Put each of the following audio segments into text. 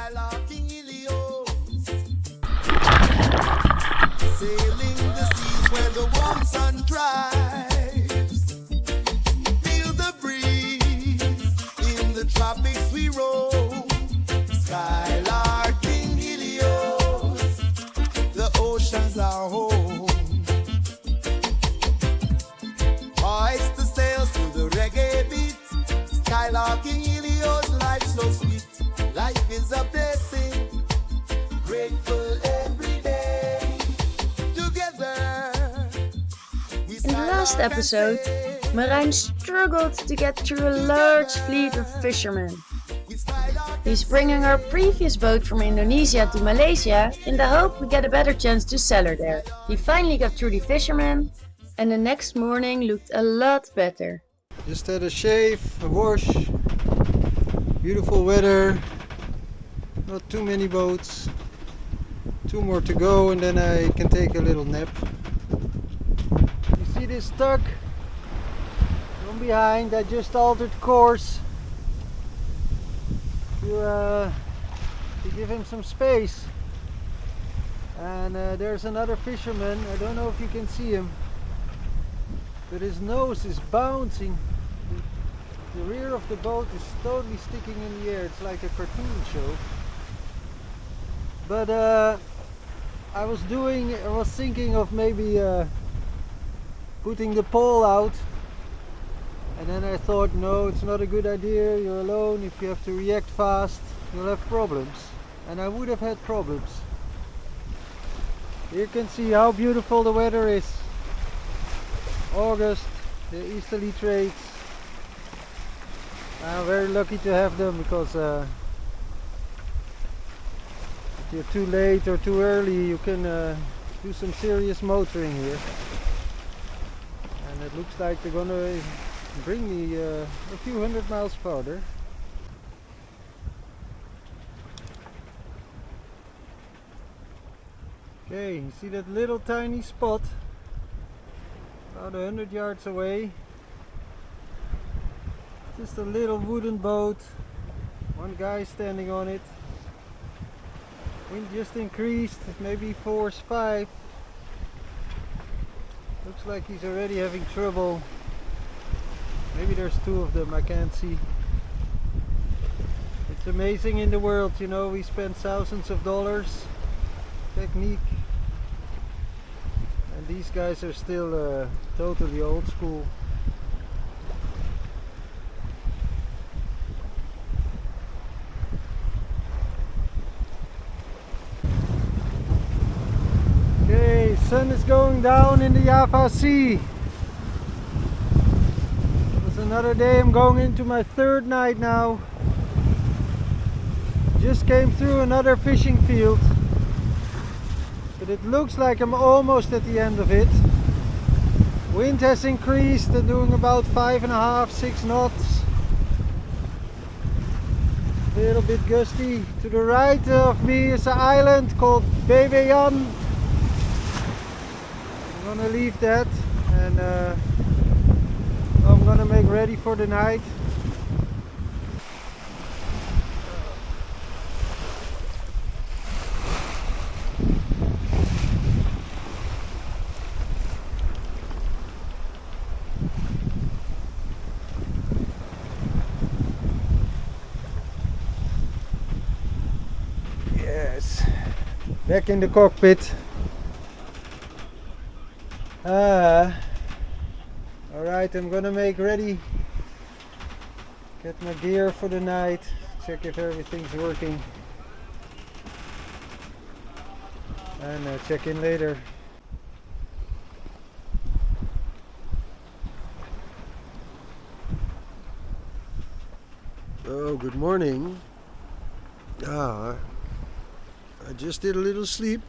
Skylarking Ilios, sailing the seas where the warm sun thrives. Feel the breeze in the tropics we roam. Skylarking Ilios, the oceans are home. Hoist the sails to the reggae beat. Skylarking Ilios, life so sweet. Life is a blessing, grateful every day. Together we In the last episode, Marijn struggled to get through a large fleet of fishermen. He's bringing our previous boat from Indonesia to Malaysia in the hope we get a better chance to sell her there. He finally got through the fishermen, and the next morning looked a lot better. Just had a shave, a wash, beautiful weather, not too many boats, 2 more to go and then I can take a little nap. You see this tug from behind? I just altered course to give him some space. And there's another fisherman, I don't know if you can see him, but his nose is bouncing. The rear of the boat is totally sticking in the air. It's like a cartoon show. But I was thinking of maybe putting the pole out, and then I thought, no, it's not a good idea. You're alone. If you have to react fast, you'll have problems, and I would have had problems. You can see how beautiful the weather is. August, the easterly trades. I'm very lucky to have them, because if you're too late or too early, you can do some serious motoring here. And it looks like they're gonna bring me a few hundred miles farther. Okay, you see that little tiny spot? About 100 yards away. Just a little wooden boat, one guy standing on it. Wind just increased, maybe force 5. Looks like he's already having trouble. Maybe there's 2 of them, I can't see. It's amazing in the world, you know, we spend thousands of dollars, technique, and these guys are still totally old school. Sun is going down in the Afar Sea. It's another day. I'm going into my 3rd night now. Just came through another fishing field, but it looks like I'm almost at the end of it. Wind has increased and doing about 5.5, 6 knots. A little bit gusty. To the right of me is an island called Deprivation. I'm gonna leave that, and I'm gonna make ready for the night. Yes, back in the cockpit. Alright, I'm gonna make ready, get my gear for the night, check if everything's working, and check in later. Oh, good morning. I just did a little sleep.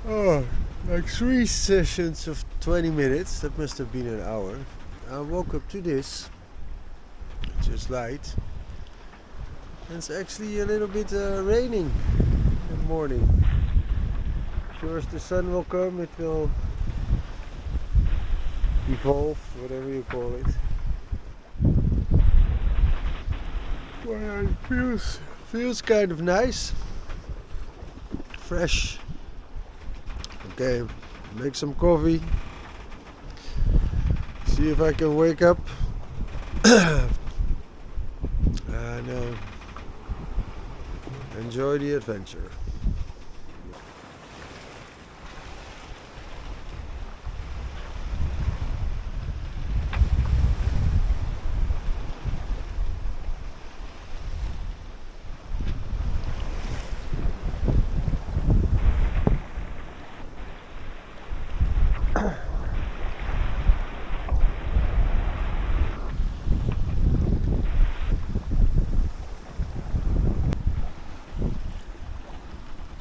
Oh, like 3 sessions of 20 minutes, that must have been an hour. I woke up to this, just light. And it's actually a little bit raining in the morning. Sure as the sun will come, it will evolve, whatever you call it. Well, it Feels kind of nice. Fresh. Okay, make some coffee. See if I can wake up. And enjoy the adventure.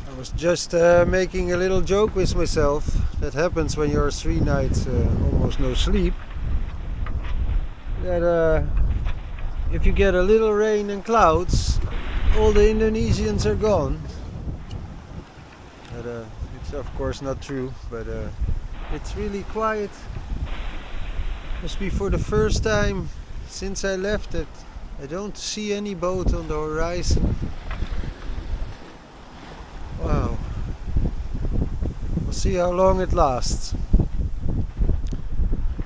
I was just making a little joke with myself. That happens when you're 3 nights almost no sleep. That if you get a little rain and clouds, all the Indonesians are gone. But, it's of course not true, but it's really quiet. Must be for the first time since I left it. I don't see any boat on the horizon. Wow. We'll see how long it lasts.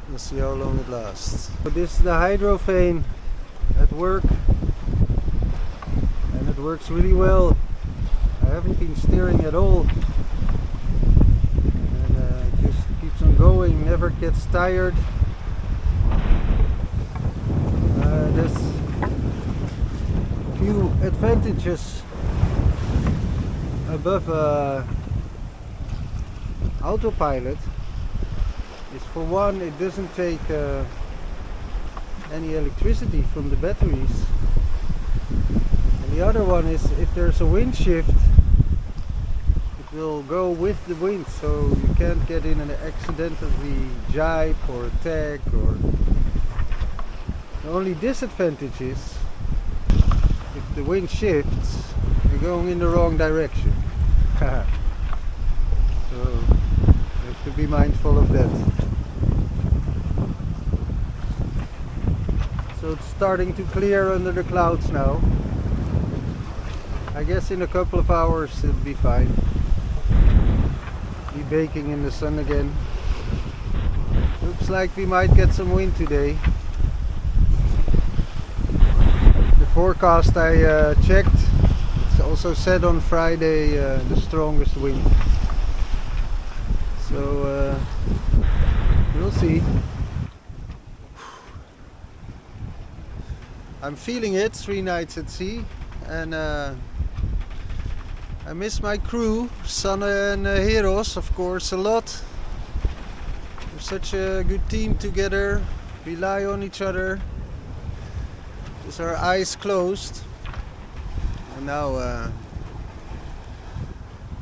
We'll see how long it lasts. So this is the hydrophane at work. And it works really well. I haven't been steering at all. And it just keeps on going, never gets tired. There's few advantages above autopilot. Is for one, it doesn't take any electricity from the batteries, and the other one is if there's a wind shift, it will go with the wind, so you can't get in an accidentally jibe or tag. Or the only disadvantage is if the wind shifts, you're going in the wrong direction. So you have to be mindful of that. So it's starting to clear under the clouds now. I guess in a couple of hours it'll be fine. Be baking in the sun again. Looks like we might get some wind today. The forecast I checked, it's also said on Friday the strongest wind. So we'll see. I'm feeling it, 3 nights at sea, and I miss my crew, Sanne and Heros, of course, a lot. We're such a good team together, rely on each other. With our eyes closed. And now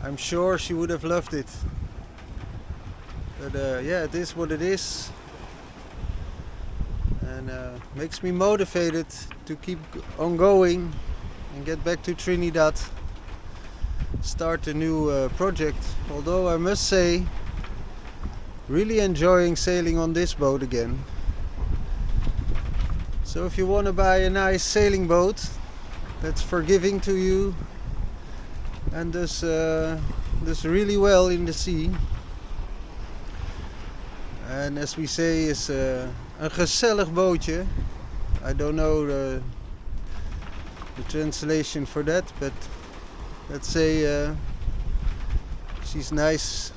I'm sure she would have loved it. But yeah, it is what it is. And makes me motivated to keep on going and get back to Trinidad. Start a new project. Although I must say, really enjoying sailing on this boat again. So if you want to buy a nice sailing boat that's forgiving to you and does really well in the sea, and as we say is een gezellig bootje. I don't know the translation for that, but let's say she's nice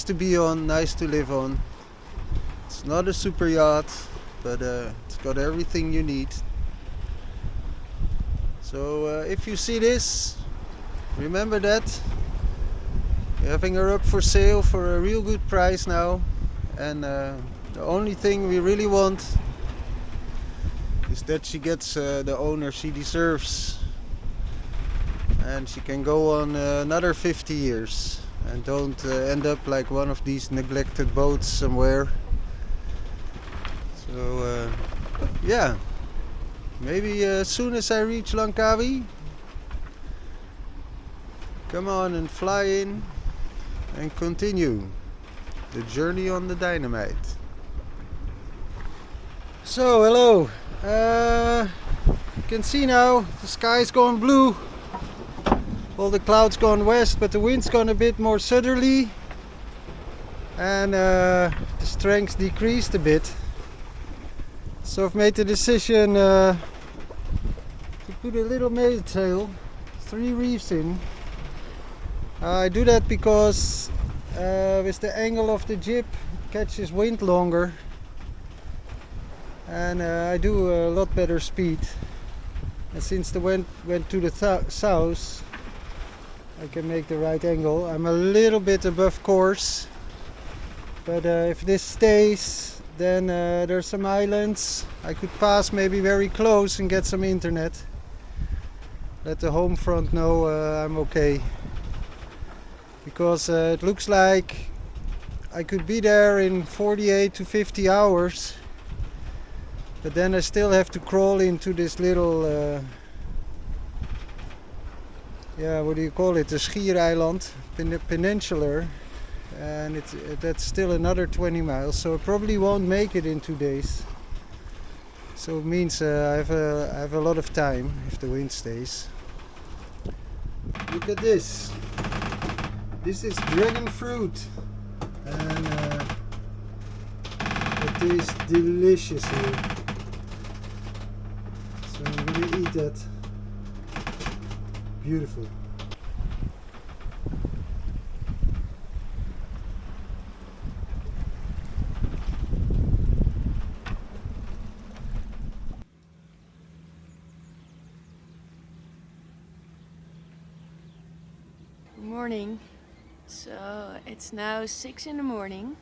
to be on, nice to live on. It's not a super yacht, but it's got everything you need. So if you see this, remember that we're having her up for sale for a real good price now, and the only thing we really want is that she gets the owner she deserves, and she can go on another 50 years and don't end up like one of these neglected boats somewhere. So yeah, maybe as soon as I reach Langkawi, come on and fly in and continue the journey on the Dynamite. So hello, you can see now the sky's going blue. all the clouds gone west, but the wind's gone a bit more southerly, and the strength decreased a bit. So I've made the decision to put a little mainsail, 3 reefs in. I do that because with the angle of the jib it catches wind longer, and I do a lot better speed. And since the wind went to the south, I can make the right angle. I'm a little bit above course, but if this stays, then there's some islands I could pass maybe very close and get some internet. Let the home front know I'm okay. Because it looks like I could be there in 48 to 50 hours. But then I still have to crawl into this little, what do you call it? A schiereiland, peninsular. And that's still another 20 miles. So I probably won't make it in 2 days. So it means I have a lot of time if the wind stays. Look at this. This is dragon fruit. And it tastes delicious here. So I'm gonna eat that. Beautiful. Good morning. So it's now 6 in the morning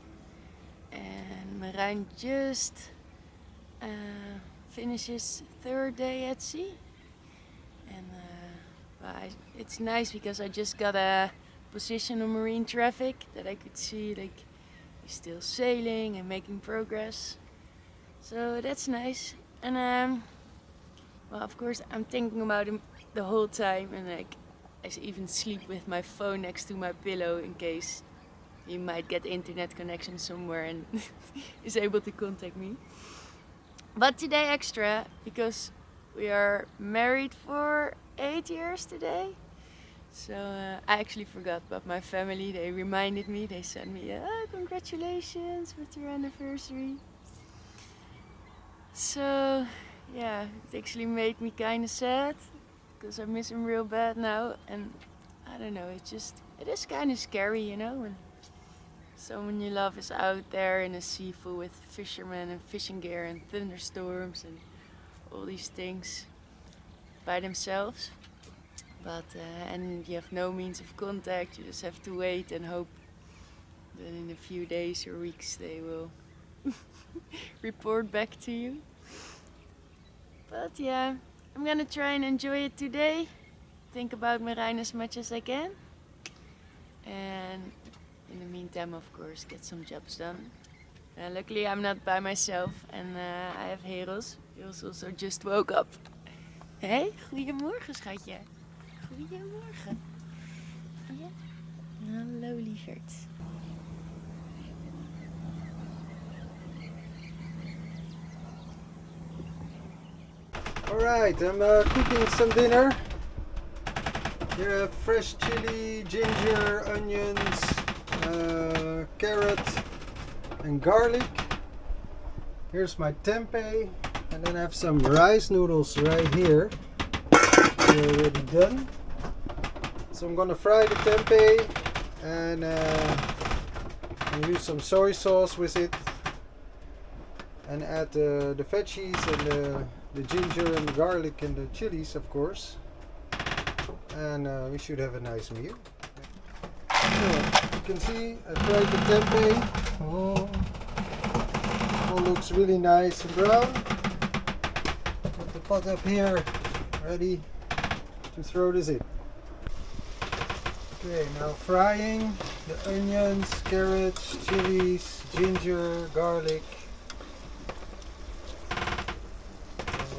and Marijn just finished his 3rd day at sea. And it's nice because I just got a position on marine traffic that I could see like he's still sailing and making progress. So that's nice. And of course I'm thinking about him the whole time, and like I even sleep with my phone next to my pillow in case he might get internet connection somewhere and is able to contact me. But today extra, because we are married for 8 years today. So I actually forgot, but my family, they reminded me, they sent me, congratulations with your anniversary. So yeah, it actually made me kind of sad, because I miss him real bad now. And I don't know, it is kind of scary, you know, when someone you love is out there in a sea full with fishermen and fishing gear and thunderstorms and all these things by themselves. But and you have no means of contact, you just have to wait and hope that in a few days or weeks they will report back to you. But yeah, I'm gonna try and enjoy it today. Think about Marijn as much as I can. And in the meantime, of course, get some jobs done. Luckily, I'm not by myself and I have Heros. Heros also just woke up. Hey, goedemorgen schatje. Goedemorgen. Ja, hallo lieverd. Alright, I'm cooking some dinner. Here I have fresh chili, ginger, onions, carrot and garlic. Here's my tempeh, and then I have some rice noodles right here. They're already done. So I'm gonna fry the tempeh and use some soy sauce with it, and add the veggies and the ginger and the garlic and the chilies, of course. And we should have a nice meal. So you can see I fried the tempeh. All looks really nice and brown. Put the pot up here, ready to throw this in. Okay, now frying the onions, carrots, chilies, ginger, garlic.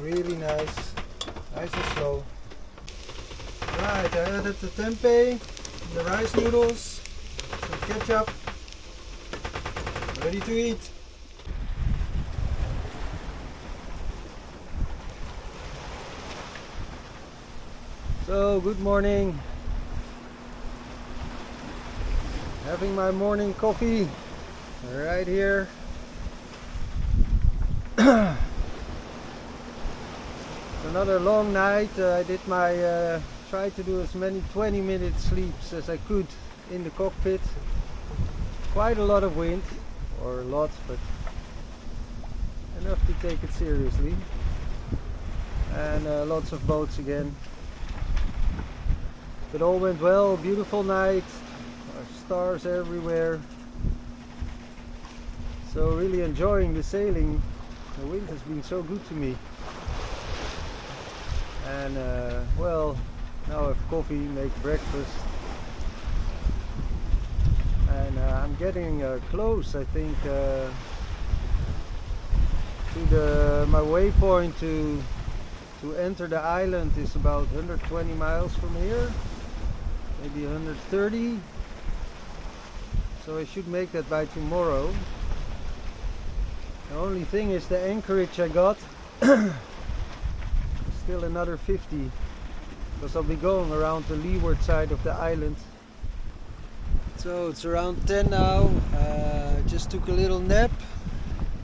Really nice and slow. Right, I added the tempeh, the rice noodles, some ketchup. Ready to eat. So good morning. having my morning coffee right here. Another long night. I did my tried to do as many 20-minute sleeps as I could in the cockpit. Quite a lot of wind, or a lot, but enough to take it seriously. And lots of boats again. But all went well. Beautiful night. Stars everywhere. So really enjoying the sailing. The wind has been so good to me. And well, now I have coffee, make breakfast. And I'm getting close, I think, to my waypoint to enter the island is about 120 miles from here, maybe 130. So I should make that by tomorrow. The only thing is the anchorage I got still another 50, because I'll be going around the leeward side of the island. So it's around 10 now. Just took a little nap,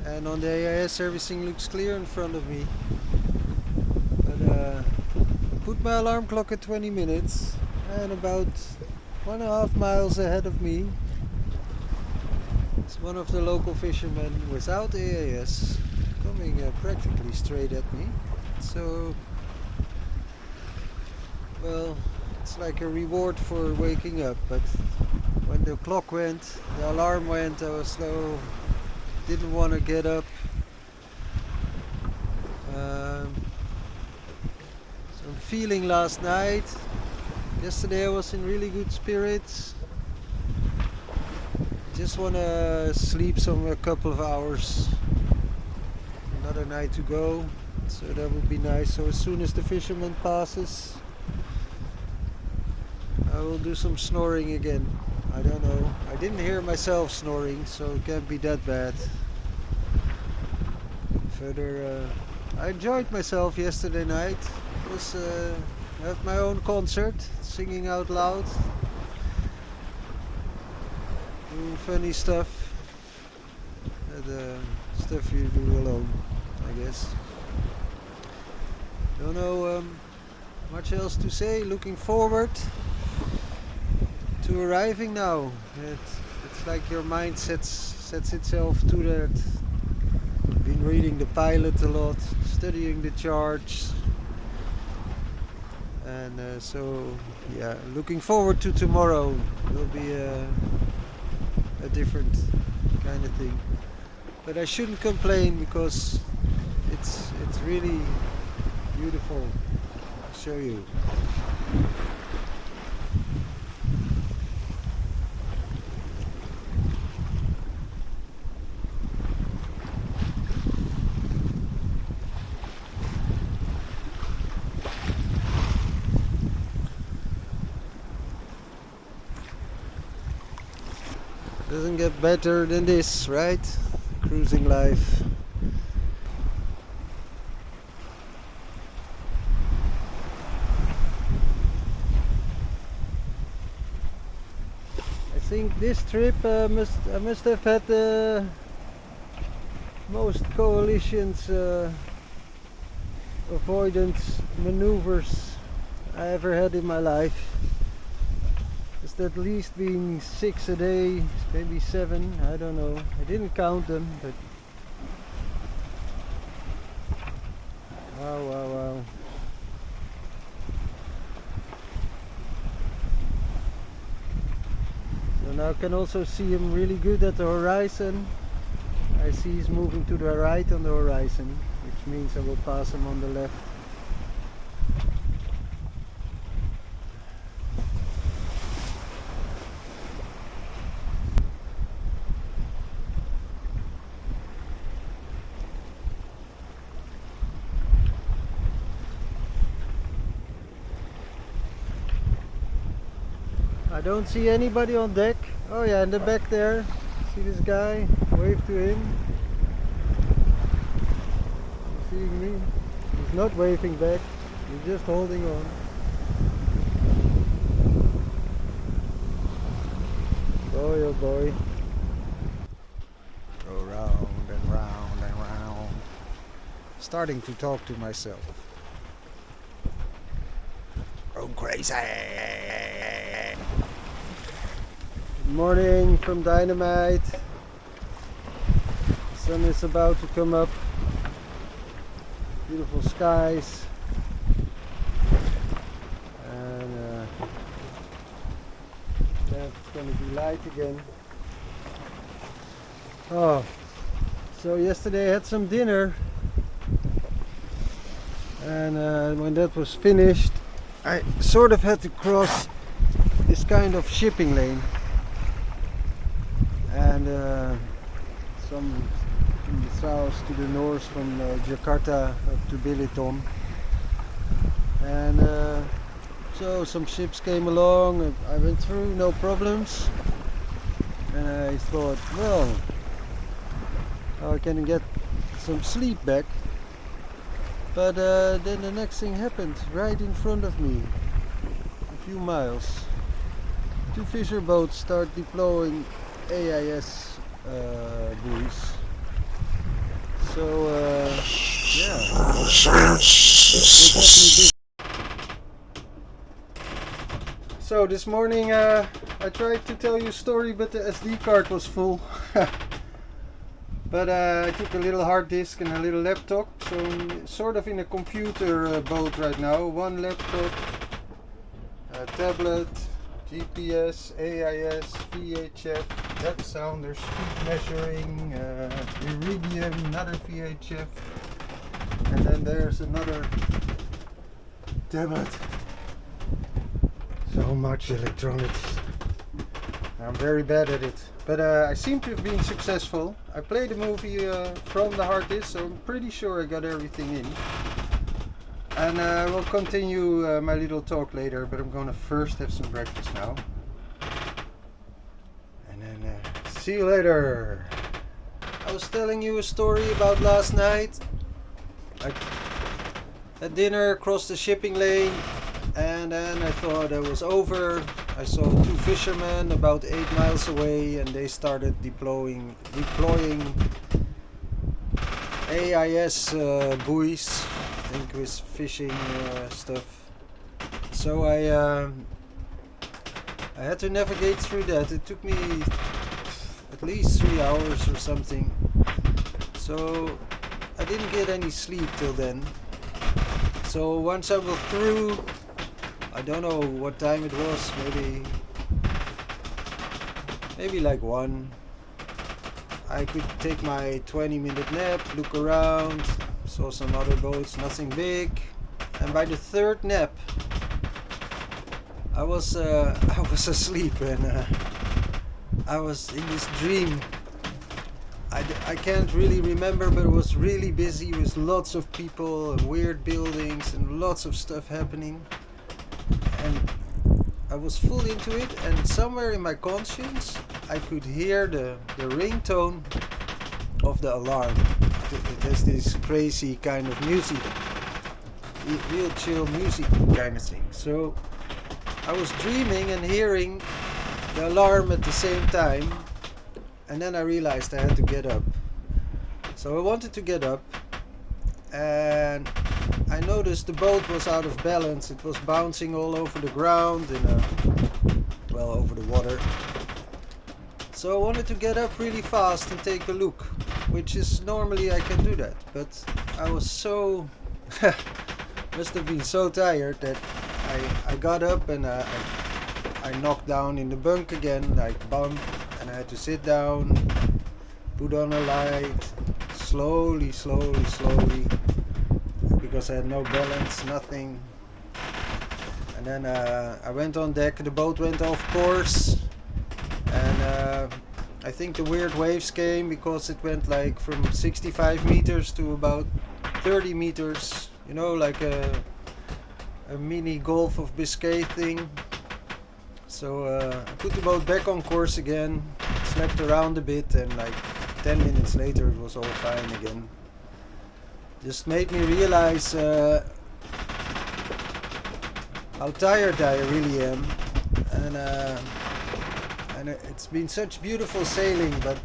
and on the AIS everything looks clear in front of me. But put my alarm clock at 20 minutes, and about 1.5 miles ahead of me is one of the local fishermen without AIS coming practically straight at me. So, well, it's like a reward for waking up. But when the clock went, the alarm went, I was slow, didn't want to get up. So I'm feeling last night. Yesterday I was in really good spirits. Just want to sleep a couple of hours. Another night to go. So that would be nice. So as soon as the fisherman passes, I will do some snoring again. I don't know. I didn't hear myself snoring, so it can't be that bad. Further, I enjoyed myself yesterday night. It was I had my own concert, singing out loud, doing funny stuff, stuff you do alone, I guess. Don't know much else to say. Looking forward to arriving now. It's like your mind sets itself to that. Been reading the pilot a lot, studying the charts, and so yeah, looking forward to tomorrow. Will be a different kind of thing, but I shouldn't complain because it's really beautiful. I'll show you. Doesn't get better than this, right? Cruising life. I think this trip I must have had the most coalitions avoidance maneuvers I ever had in my life. It's at least been 6 a day, maybe 7, I don't know. I didn't count them, but wow. So now I can also see him really good at the horizon. I see he's moving to the right on the horizon, which means I will pass him on the left. I don't see anybody on deck. Oh yeah, in the back there. See this guy? Wave to him. Seeing me? He's not waving back. He's just holding on. Boy, oh boy. Go round and round and round. Starting to talk to myself. Going crazy. Good morning from Dynamite. The sun is about to come up. Beautiful skies. And it's going to be light again. Oh, so yesterday I had some dinner. And when that was finished, I sort of had to cross this kind of shipping lane. And some from the south to the north, from Jakarta up to Biliton. And so some ships came along, I went through, no problems. And I thought, well, I can get some sleep back. But then the next thing happened right in front of me, a few miles. Two fisher boats start deploying AIS buoys. So yeah, so this morning I tried to tell you a story, but the SD card was full. But I took a little hard disk and a little laptop, so I'm sort of in a computer boat right now. One laptop, a tablet, GPS, AIS, VHF, depth sounder, speed measuring, Iridium, another VHF, and then there's another. Damn it! So much electronics. I'm very bad at it. But I seem to have been successful. I played the movie from the hard disk, so I'm pretty sure I got everything in. And we'll continue my little talk later, but I'm gonna first have some breakfast now. And then see you later. I was telling you a story about last night. I had dinner across the shipping lane, and then I thought it was over. I saw two fishermen about 8 miles away, and they started deploying AIS buoys, I think with fishing stuff. So I had to navigate through that. It took me at least 3 hours or something. So I didn't get any sleep till then. So once I was through, I don't know what time it was, maybe like 1. I could take my 20-minute nap, look around, saw some other boats, nothing big. And by the third nap, I was asleep, and I was in this dream. I can't really remember, but it was really busy with lots of people and weird buildings and lots of stuff happening. And I was full into it, and somewhere in my conscience I could hear the ringtone of the alarm. There's this crazy kind of music, real chill music kind of thing. So I was dreaming and hearing the alarm at the same time, and then I realized I had to get up. So I wanted to get up, and I noticed the boat was out of balance. It was bouncing all over the ground and over the water. So I wanted to get up really fast and take a look, which is normally I can do that, but I was so must have been so tired that I got up and I knocked down in the bunk again, like bump, and I had to sit down, put on a light, slowly, because I had no balance, nothing. And then I went on deck, the boat went off course, and I think the weird waves came because it went like from 65 meters to about 30 meters, you know, like a mini Gulf of Biscay thing. So I put the boat back on course again, slept around a bit, and like 10 minutes later it was all fine again. Just made me realize how tired I really am, and and it's been such beautiful sailing, but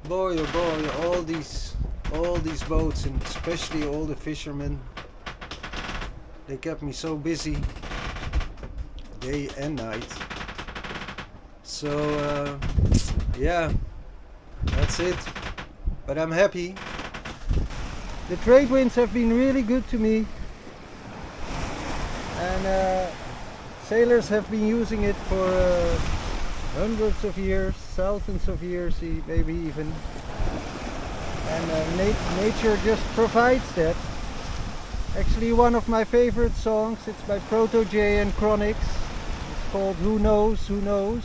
boy oh boy, all these boats, and especially all the fishermen, they kept me so busy day and night. So yeah, that's it, but I'm happy. The trade winds have been really good to me, and sailors have been using it for hundreds of years, thousands of years maybe even, and nature just provides that. Actually, one of my favorite songs, it's by Proto J and Chronix, it's called Who Knows, Who Knows,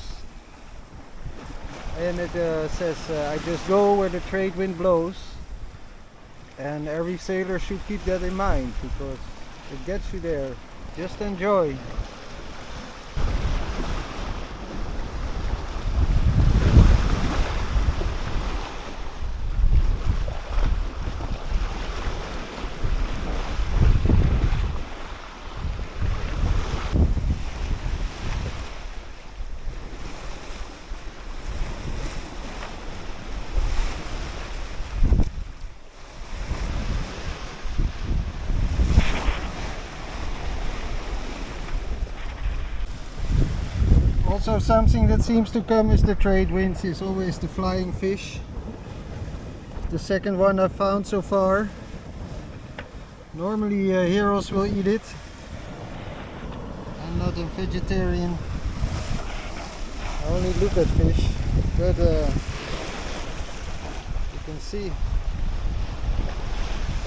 and it says I just go where the trade wind blows, and every sailor should keep that in mind because it gets you there. Just enjoy. Also, something that seems to come with the trade winds is always the flying fish. The second one I've found so far. Normally heroes will eat it. I'm not a vegetarian. I only look at fish, but you can see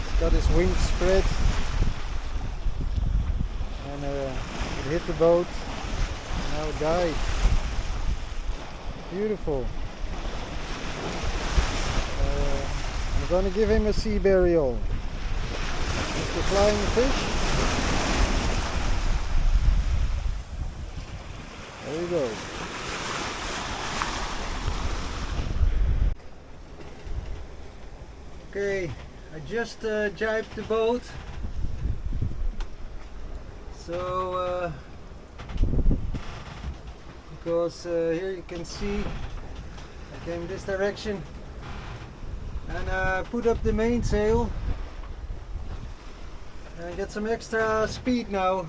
it's got its wings spread, and it hit the boat. Now it died. Beautiful. I'm gonna give him a sea burial. Mr. Flying Fish. There you go. Okay, I just jibed the boat. So because here you can see I came this direction and put up the mainsail and get some extra speed now.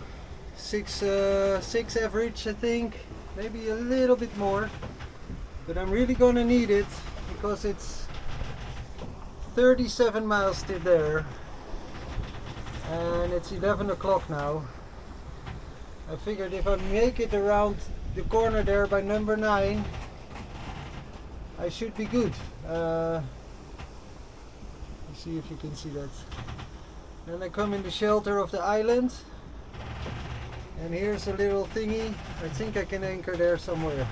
6 average, I think, maybe a little bit more, but I'm really gonna need it because it's 37 miles to there and it's 11 o'clock now. I figured if I make it around the corner there by number 9, I should be good. Let's see if you can see that. Then I come in the shelter of the island, and here's a little thingy. I think I can anchor there somewhere.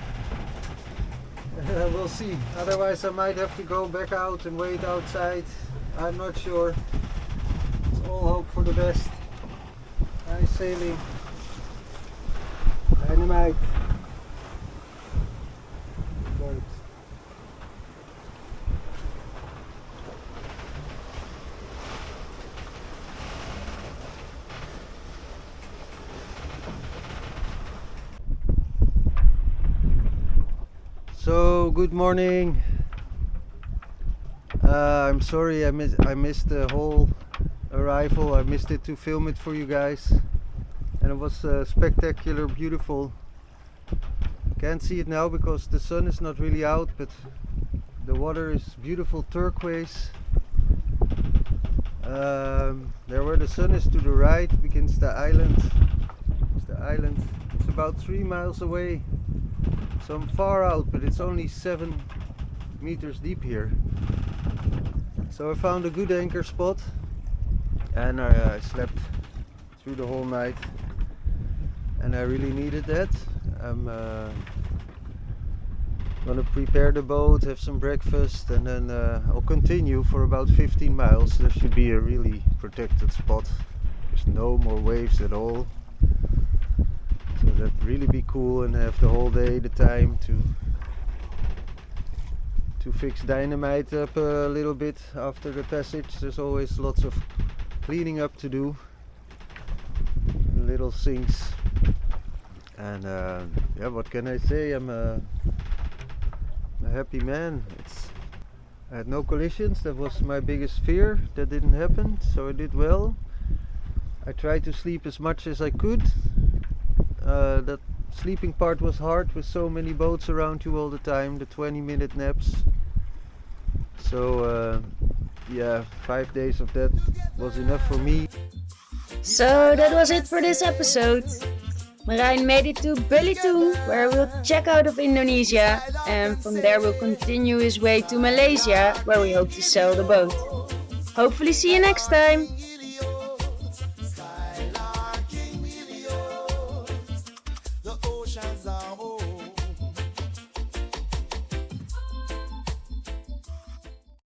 We'll see. Otherwise I might have to go back out and wait outside. I'm not sure. Let's all hope for the best. Nice sailing. Dynamite. Boat. So good morning. I'm sorry I missed the whole arrival. I missed it to film it for you guys, and it was spectacular, beautiful. Can't see it now because the sun is not really out, but the water is beautiful turquoise. There where the sun is to the right begins the island. It's about 3 miles away, so I'm far out, but it's only 7 meters deep here. So I found a good anchor spot, and I slept through the whole night, and I really needed that. I'm gonna prepare the boat, have some breakfast, and then I'll continue for about 15 miles. There should be a really protected spot. There's no more waves at all, so that'd really be cool, and have the whole day the time to fix dynamite up a little bit after the passage. There's always lots of cleaning up to do, little things, and yeah, what can I say, I'm a happy man. I had no collisions, that was my biggest fear. That didn't happen, so I did well. I tried to sleep as much as I could. That sleeping part was hard with so many boats around you all the time, the 20-minute naps. So 5 days of that was enough for me. So that was it for this episode. Marijn made it to Belitung, where we'll check out of Indonesia, and from there we'll continue his way to Malaysia, where we hope to sail the boat. Hopefully see you next time!